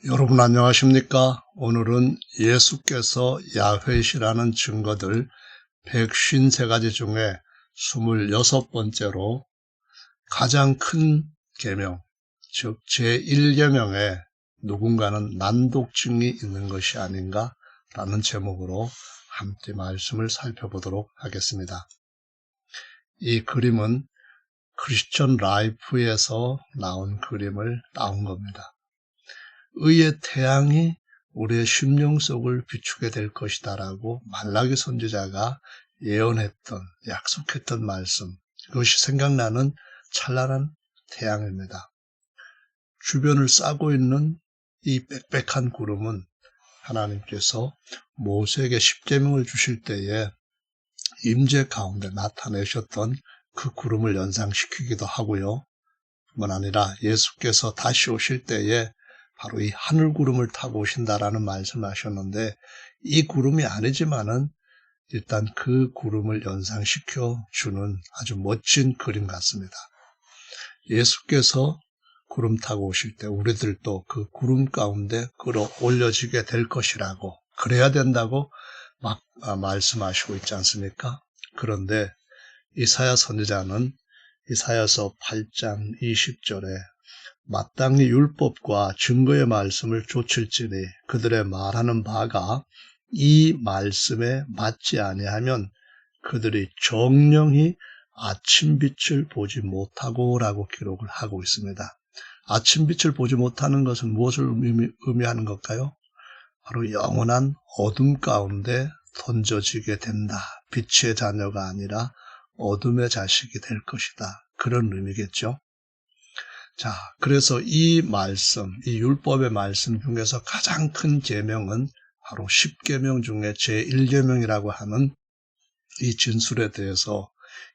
여러분 안녕하십니까? 오늘은 예수께서 야훼시라는 증거들 153가지 중에 26번째로 가장 큰 계명, 즉 제1계명에 누군가는 난독증이 있는 것이 아닌가 라는 제목으로 함께 말씀을 살펴보도록 하겠습니다. 이 그림은 크리스천 라이프에서 나온 그림을 따온 겁니다. 의의 태양이 우리의 심령 속을 비추게 될 것이다 라고 말라기 선지자가 예언했던, 약속했던 말씀, 그것이 생각나는 찬란한 태양입니다. 주변을 싸고 있는 이 빽빽한 구름은 하나님께서 모세에게 십계명을 주실 때에 임재 가운데 나타내셨던 그 구름을 연상시키기도 하고요. 뿐만 아니라 예수께서 다시 오실 때에 바로 이 하늘구름을 타고 오신다라는 말씀하셨는데 이 구름이 아니지만은 일단 그 구름을 연상시켜 주는 아주 멋진 그림 같습니다. 예수께서 구름 타고 오실 때 우리들도 그 구름 가운데 끌어올려지게 될 것이라고 그래야 된다고 막 말씀하시고 있지 않습니까? 그런데 이사야 선지자는 이사야서 8장 20절에 마땅히 율법과 증거의 말씀을 좇을지니 그들의 말하는 바가 이 말씀에 맞지 아니하면 그들이 정령히 아침빛을 보지 못하고 라고 기록을 하고 있습니다. 아침빛을 보지 못하는 것은 무엇을 의미하는 걸까요? 바로 영원한 어둠 가운데 던져지게 된다. 빛의 자녀가 아니라 어둠의 자식이 될 것이다. 그런 의미겠죠. 자, 그래서 이 말씀, 이 율법의 말씀 중에서 가장 큰 계명은 바로 10계명 중에 제1계명이라고 하는 이 진술에 대해서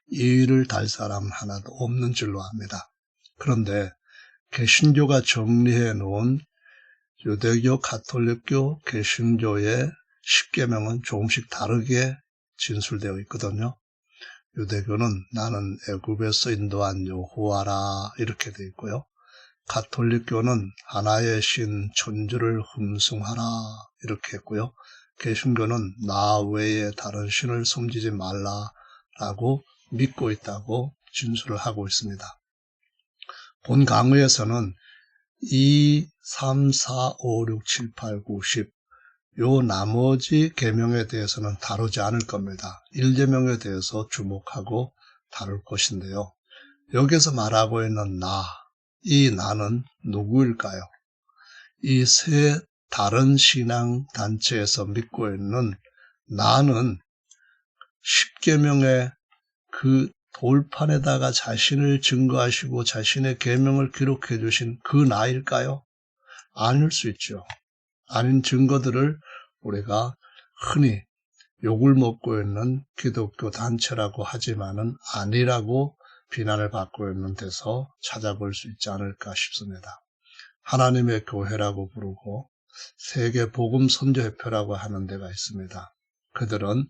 이의를 달 사람 하나도 없는 줄로 압니다. 그런데 개신교가 정리해 놓은 유대교, 가톨릭교, 개신교의 10계명은 조금씩 다르게 진술되어 있거든요. 유대교는 나는 애굽에서 인도한 여호와라 이렇게 되어 있고요. 가톨릭교는 하나의 신 천주를 흠숭하라 이렇게 했고요. 개신교는 나 외에 다른 신을 섬기지 말라라고 믿고 있다고 진술을 하고 있습니다. 본 강의에서는 2, 3, 4, 5, 6, 7, 8, 9, 10 요 나머지 계명에 대해서는 다루지 않을 겁니다. 1계명에 대해서 주목하고 다룰 것인데요. 여기서 말하고 있는 나, 이 나는 누구일까요? 이 세 다른 신앙 단체에서 믿고 있는 나는 10계명의 그 돌판에다가 자신을 증거하시고 자신의 계명을 기록해 주신 그 나일까요? 아닐 수 있죠. 아닌 증거들을 우리가 흔히 욕을 먹고 있는 기독교 단체라고 하지만은 아니라고 비난을 받고 있는 데서 찾아볼 수 있지 않을까 싶습니다. 하나님의 교회라고 부르고 세계 복음 선교협회라고 하는 데가 있습니다. 그들은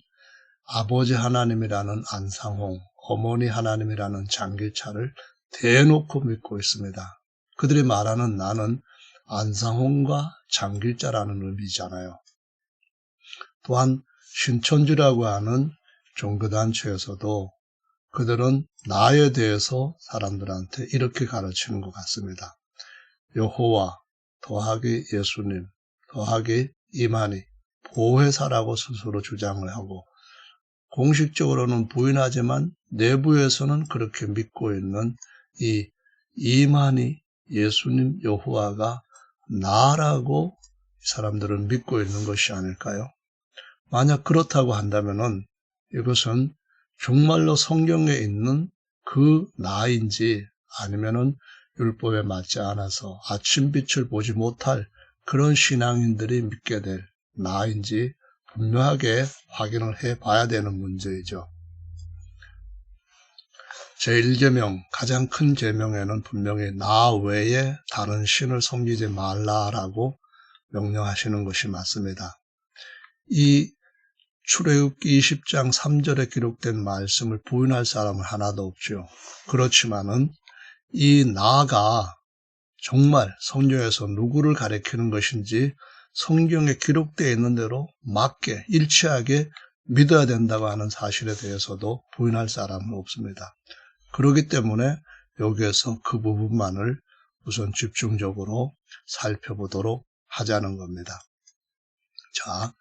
아버지 하나님이라는 안상홍, 어머니 하나님이라는 장길차를 대놓고 믿고 있습니다. 그들이 말하는 나는 안상홍과 장길자라는 의미잖아요. 또한 신천지라고 하는 종교단체에서도 그들은 나에 대해서 사람들한테 이렇게 가르치는 것 같습니다. 여호와 더하기 예수님 더하기 이만희 보혜사라고 스스로 주장을 하고 공식적으로는 부인하지만 내부에서는 그렇게 믿고 있는 이 이만희 예수님 여호와가 나라고 사람들은 믿고 있는 것이 아닐까요? 만약 그렇다고 한다면은 이것은 정말로 성경에 있는 그 나인지 아니면은 율법에 맞지 않아서 아침빛을 보지 못할 그런 신앙인들이 믿게 될 나인지 분명하게 확인을 해봐야 되는 문제이죠. 제1계명, 가장 큰 계명에는 분명히 나 외에 다른 신을 섬기지 말라라고 명령하시는 것이 맞습니다. 이 출애굽기 20장 3절에 기록된 말씀을 부인할 사람은 하나도 없죠. 그렇지만은 이 나가 정말 성경에서 누구를 가리키는 것인지 성경에 기록되어 있는 대로 맞게 일치하게 믿어야 된다고 하는 사실에 대해서도 부인할 사람은 없습니다. 그렇기 때문에 여기에서 그 부분만을 우선 집중적으로 살펴보도록 하자는 겁니다. 자,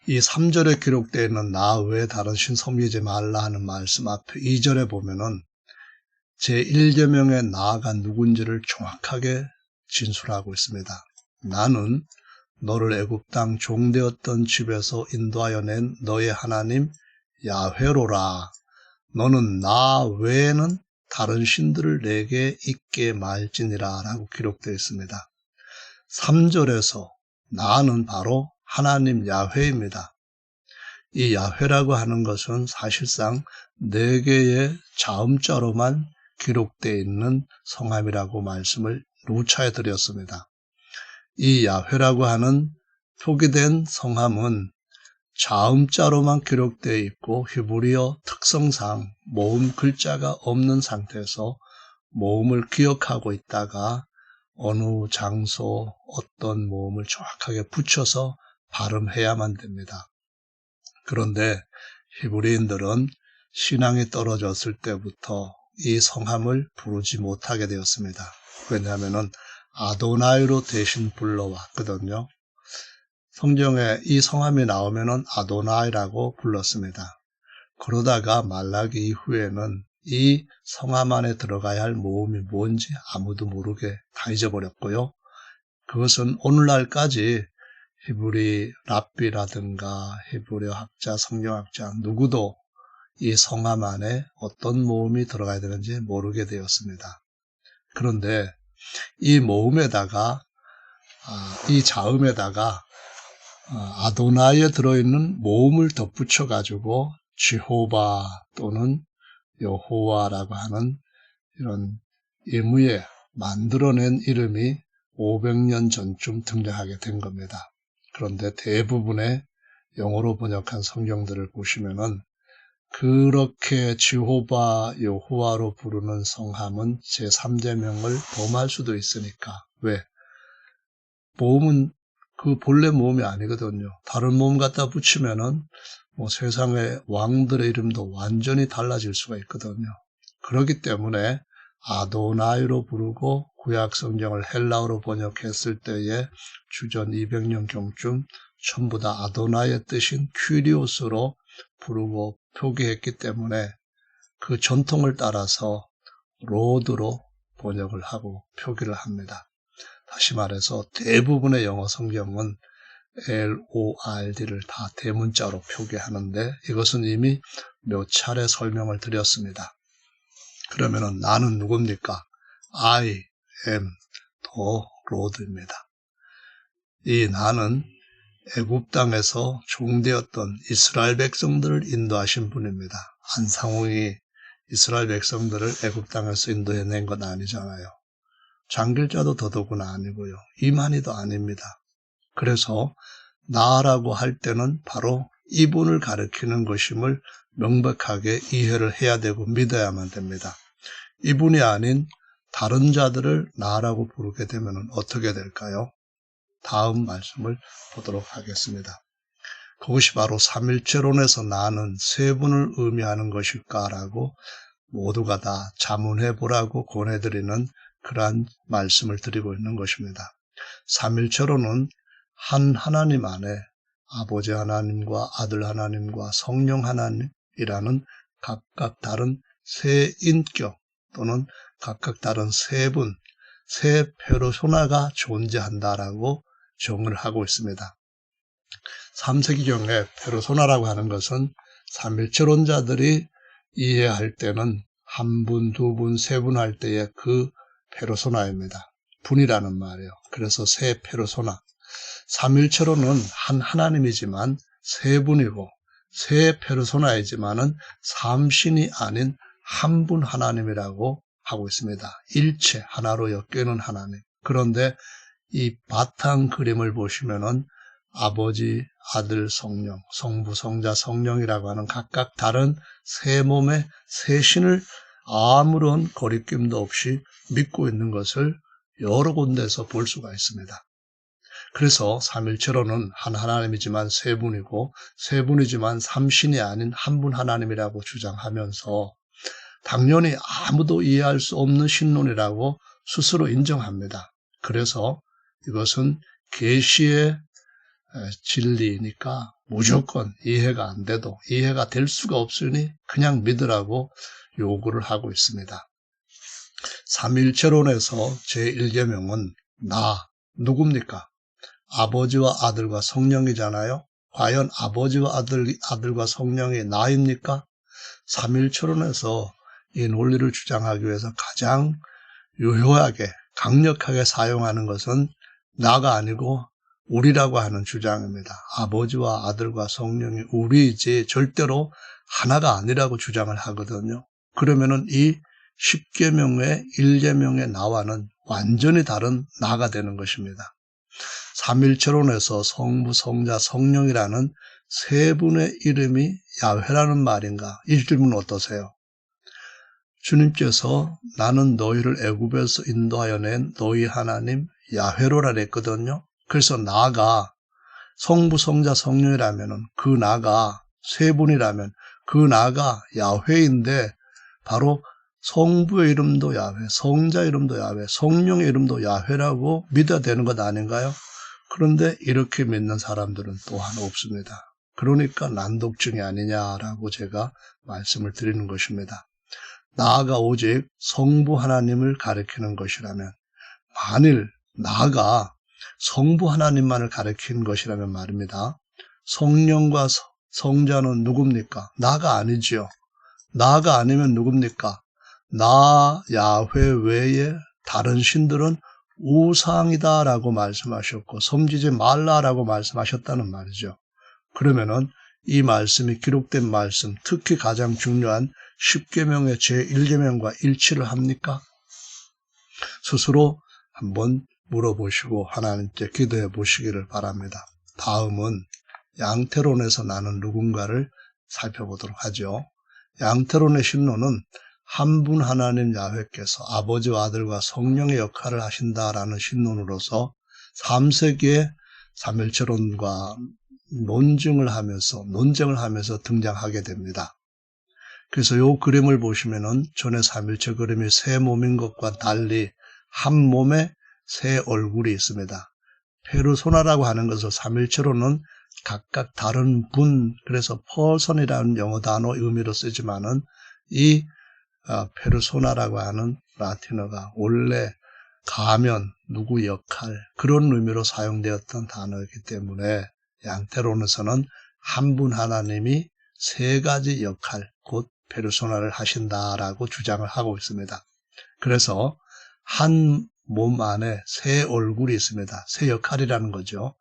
이 3절에 기록되어 있는 나 외에 다른 신 섬기지 말라 하는 말씀 앞에 2절에 보면은 제1계명의 나가 누군지를 정확하게 진술하고 있습니다. 나는 너를 애굽 땅 종되었던 집에서 인도하여 낸 너의 하나님 야훼로라. 너는 나 외에는 다른 신들을 내게 있게 말지니라 라고 기록되어 있습니다. 3절에서 나는 바로 하나님 야훼입니다. 이 야훼라고 하는 것은 사실상 4개의 자음자로만 기록되어 있는 성함이라고 말씀을 누차해 드렸습니다. 이 야훼라고 하는 표기된 성함은 자음자로만 기록되어 있고 히브리어 특성상 모음 글자가 없는 상태에서 모음을 기억하고 있다가 어느 장소 어떤 모음을 정확하게 붙여서 발음해야만 됩니다. 그런데 히브리인들은 신앙이 떨어졌을 때부터 이 성함을 부르지 못하게 되었습니다. 왜냐하면 아도나이로 대신 불러왔거든요. 성경에 이 성함이 나오면 아도나이라고 불렀습니다. 그러다가 말라기 이후에는 이 성함 안에 들어가야 할 모음이 뭔지 아무도 모르게 다 잊어버렸고요. 그것은 오늘날까지 히브리 랍비라든가 히브리 학자, 성경학자 누구도 이 성함 안에 어떤 모음이 들어가야 되는지 모르게 되었습니다. 그런데 이 모음에다가 이 자음에다가 아도나이에 들어있는 모음을 덧붙여 가지고 지호바 또는 여호와라고 하는 이런 임의에 만들어낸 이름이 500년 전쯤 등장하게 된 겁니다. 그런데 대부분의 영어로 번역한 성경들을 보시면은 그렇게 지호바 여호와로 부르는 성함은 제3제명을 범할 수도 있으니까. 왜? 모음은 그 본래 모음이 아니거든요. 다른 모음 갖다 붙이면은 뭐 세상의 왕들의 이름도 완전히 달라질 수가 있거든요. 그렇기 때문에 아도나이로 부르고 구약 성경을 헬라어로 번역했을 때에 주전 200년경쯤 전부 다 아도나이의 뜻인 퀴리오스로 부르고 표기했기 때문에 그 전통을 따라서 로드로 번역을 하고 표기를 합니다. 다시 말해서 대부분의 영어 성경은 LORD를 다 대문자로 표기하는데 이것은 이미 몇 차례 설명을 드렸습니다. 그러면은 나는 누굽니까? I am the Lord입니다. 이 나는 애굽 땅에서 종되었던 이스라엘 백성들을 인도하신 분입니다. 안상홍이 이스라엘 백성들을 애굽 땅에서 인도해낸 건 아니잖아요. 장길자도 더더구나 아니고요. 이만희도 아닙니다. 그래서 나라고 할 때는 바로 이분을 가리키는 것임을 명백하게 이해를 해야 되고 믿어야만 됩니다. 이분이 아닌 다른 자들을 나라고 부르게 되면 어떻게 될까요? 다음 말씀을 보도록 하겠습니다. 그것이 바로 삼일체론에서 나는 세 분을 의미하는 것일까라고 모두가 다 자문해 보라고 권해드리는 그러한 말씀을 드리고 있는 것입니다. 삼일체론은 한 하나님 안에 아버지 하나님과 아들 하나님과 성령 하나님이라는 각각 다른 세 인격 또는 각각 다른 세 분, 세 페르소나가 존재한다라고 정의를 하고 있습니다. 3세기경에 페르소나라고 하는 것은 삼일체론자들이 이해할 때는 한 분, 두 분, 세 분 할 때의 그 페르소나입니다. 분이라는 말이에요. 그래서 세 페르소나. 삼일체론은 한 하나님이지만 세 분이고 세 페르소나이지만은 삼신이 아닌 한 분 하나님이라고 하고 있습니다. 일체 하나로 엮여있는 하나님. 그런데 이 바탕 그림을 보시면은 아버지, 아들, 성령, 성부, 성자, 성령이라고 하는 각각 다른 세 몸의 세 신을 아무런 거리낌도 없이 믿고 있는 것을 여러 군데에서 볼 수가 있습니다. 그래서 삼일체로는 한 하나님이지만 세 분이고 세 분이지만 삼신이 아닌 한 분 하나님이라고 주장하면서 당연히 아무도 이해할 수 없는 신론이라고 스스로 인정합니다. 그래서 이것은 계시의 진리니까 무조건 이해가 안 돼도 이해가 될 수가 없으니 그냥 믿으라고 요구를 하고 있습니다. 삼일체론에서 제1계명은 나 누굽니까? 아버지와 아들과 성령이잖아요. 과연 아버지와 아들과 성령이 나입니까? 삼일체론에서 이 논리를 주장하기 위해서 가장 유효하게 강력하게 사용하는 것은 나가 아니고 우리라고 하는 주장입니다. 아버지와 아들과 성령이 우리이지 절대로 하나가 아니라고 주장을 하거든요. 그러면은 이 10계명의 1계명의 나와는 완전히 다른 나가 되는 것입니다. 삼일체론에서 성부, 성자, 성령이라는 세 분의 이름이 야훼라는 말인가? 이 질문 어떠세요? 주님께서 나는 너희를 애굽에서 인도하여 낸 너희 하나님 야훼로라 그랬거든요. 그래서 나가 성부, 성자, 성령이라면 그 나가 세 분이라면 그 나가 야훼인데 바로 성부의 이름도 야훼, 성자 이름도 야훼, 성령의 이름도 야훼라고 믿어야 되는 것 아닌가요? 그런데 이렇게 믿는 사람들은 또한 없습니다. 그러니까 난독증이 아니냐라고 제가 말씀을 드리는 것입니다. 나아가 오직 성부 하나님을 가리키는 것이라면, 만일 나아가 성부 하나님만을 가리키는 것이라면 말입니다. 성령과 성자는 누굽니까? 나가 아니지요. 나가 아니면 누굽니까? 나 야훼 외에 다른 신들은 우상이다라고 말씀하셨고 섬기지 말라라고 말씀하셨다는 말이죠. 그러면은 이 말씀이 기록된 말씀, 특히 가장 중요한 10계명의 제1계명과 일치를 합니까? 스스로 한번 물어보시고 하나님께 기도해 보시기를 바랍니다. 다음은 양태론에서 나는 누군가를 살펴보도록 하죠. 양태론의 신론은 한 분 하나님 야훼께서 아버지와 아들과 성령의 역할을 하신다라는 신론으로서 3세기에 삼일체론과 논쟁을 하면서 등장하게 됩니다. 그래서 이 그림을 보시면은 전에 삼일체 그림이 세 몸인 것과 달리 한 몸에 세 얼굴이 있습니다. 페르소나라고 하는 것을 삼일체로는 각각 다른 분, 그래서 퍼선이라는 영어 단어 의미로 쓰지만은 이 페르소나라고 하는 라틴어가 원래 가면, 누구 역할, 그런 의미로 사용되었던 단어이기 때문에 양태론에서는 한 분 하나님이 세 가지 역할, 곧 페르소나를 하신다라고 주장을 하고 있습니다. 그래서 한 몸 안에 세 얼굴이 있습니다. 세 역할이라는 거죠.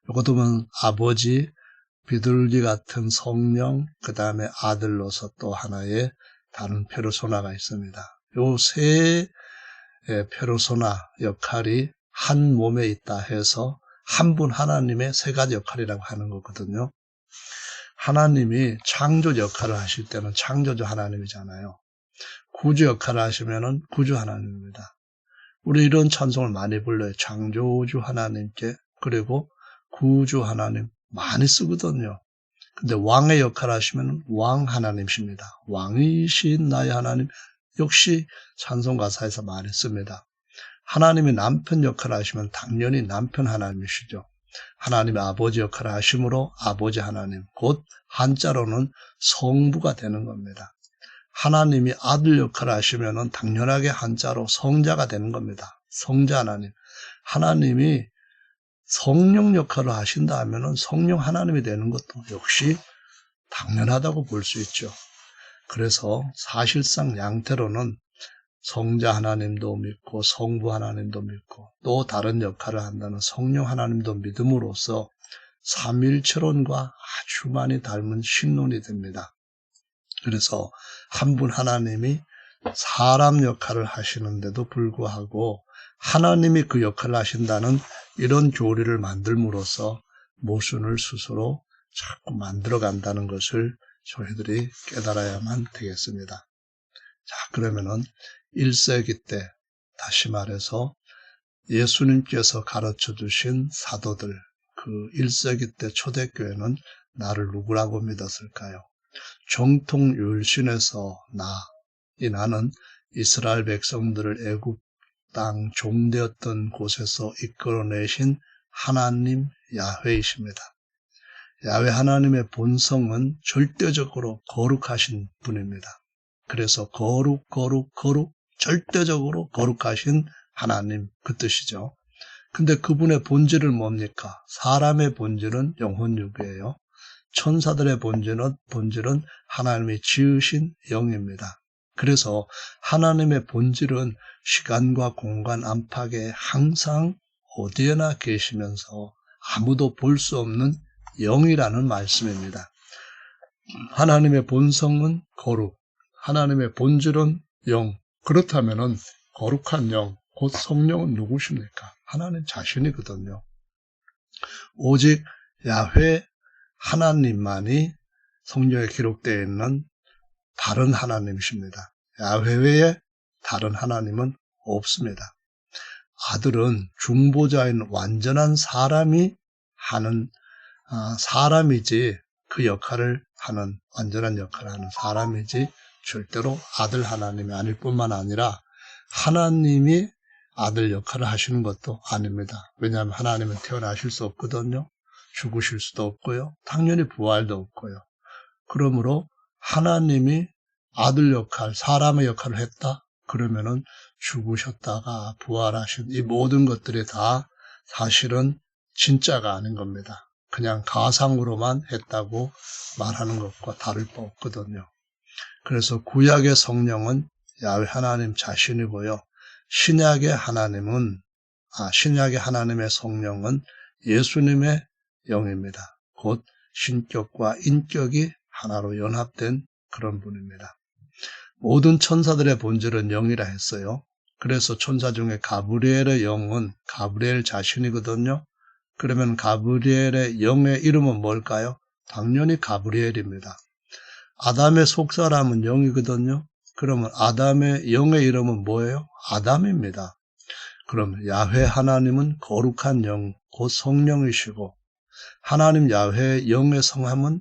이것도 보면 아버지, 비둘기 같은 성령, 그 다음에 아들로서 또 하나의 다른 페르소나가 있습니다. 요 세 페르소나 역할이 한 몸에 있다 해서 한 분 하나님의 세 가지 역할이라고 하는 거거든요. 하나님이 창조 역할을 하실 때는 창조주 하나님이잖아요. 구주 역할을 하시면은 구주 하나님입니다. 우리 이런 찬송을 많이 불러요. 창조주 하나님께, 그리고 구주 하나님 많이 쓰거든요. 근데 왕의 역할을 하시면 왕 하나님이십니다. 왕이신 나의 하나님, 역시 찬송 가사에서 많이 씁니다. 하나님이 남편 역할을 하시면 당연히 남편 하나님이시죠. 하나님의 아버지 역할을 하심으로 아버지 하나님, 곧 한자로는 성부가 되는 겁니다. 하나님이 아들 역할을 하시면은 당연하게 한자로 성자가 되는 겁니다. 성자 하나님. 하나님이 성령 역할을 하신다 하면은 성령 하나님이 되는 것도 역시 당연하다고 볼 수 있죠. 그래서 사실상 양태로는 성자 하나님도 믿고 성부 하나님도 믿고 또 다른 역할을 한다는 성령 하나님도 믿음으로써 삼일체론과 아주 많이 닮은 신론이 됩니다. 그래서 한 분 하나님이 사람 역할을 하시는데도 불구하고 하나님이 그 역할을 하신다는 이런 교리를 만들므로써 모순을 스스로 자꾸 만들어 간다는 것을 저희들이 깨달아야만 되겠습니다. 자, 그러면은 1세기 때 다시 말해서 예수님께서 가르쳐 주신 사도들, 그 1세기 때 초대교회는 나를 누구라고 믿었을까요? 정통율신에서 나는 이스라엘 백성들을 애굽 땅 종되었던 곳에서 이끌어내신 하나님 야훼이십니다. 야훼 하나님의 본성은 절대적으로 거룩하신 분입니다. 그래서 거룩, 절대적으로 거룩하신 하나님, 그 뜻이죠. 근데 그분의 본질은 뭡니까? 사람의 본질은 영혼육이에요. 천사들의 본질은 하나님이 지으신 영입니다. 그래서 하나님의 본질은 시간과 공간 안팎에 항상 어디에나 계시면서 아무도 볼 수 없는 영이라는 말씀입니다. 하나님의 본성은 거룩, 하나님의 본질은 영. 그렇다면은 거룩한 영, 곧 성령은 누구십니까? 하나님 자신이거든요. 오직 야훼 하나님만이 성경에 기록되어 있는 다른 하나님이십니다. 야훼 외에 다른 하나님은 없습니다. 아들은 중보자인 완전한 사람이 하는 사람이지, 그 역할을 하는, 완전한 역할을 하는 사람이지 절대로 아들 하나님이 아닐 뿐만 아니라 하나님이 아들 역할을 하시는 것도 아닙니다. 왜냐하면 하나님은 태어나실 수 없거든요. 죽으실 수도 없고요. 당연히 부활도 없고요. 그러므로 하나님이 아들 역할, 사람의 역할을 했다? 그러면은 죽으셨다가 부활하신 이 모든 것들이 다 사실은 진짜가 아닌 겁니다. 그냥 가상으로만 했다고 말하는 것과 다를 바 없거든요. 그래서 구약의 성령은 야훼 하나님 자신이고요. 신약의 하나님의 성령은 예수님의 영입니다. 곧 신격과 인격이 하나로 연합된 그런 분입니다. 모든 천사들의 본질은 영이라 했어요. 그래서 천사 중에 가브리엘의 영은 가브리엘 자신이거든요. 그러면 가브리엘의 영의 이름은 뭘까요? 당연히 가브리엘입니다. 아담의 속사람은 영이거든요. 그러면 아담의 영의 이름은 뭐예요? 아담입니다. 그럼 야훼 하나님은 거룩한 영, 곧 성령이시고, 하나님 야훼의 영의 성함은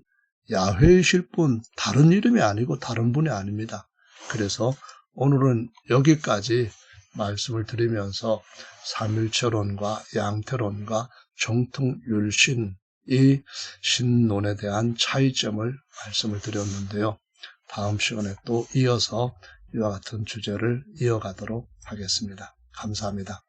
야훼이실 뿐 다른 이름이 아니고 다른 분이 아닙니다. 그래서 오늘은 여기까지 말씀을 드리면서 삼일체론과 양태론과 정통율신, 이 신론에 대한 차이점을 말씀을 드렸는데요. 다음 시간에 또 이어서 이와 같은 주제를 이어가도록 하겠습니다. 감사합니다.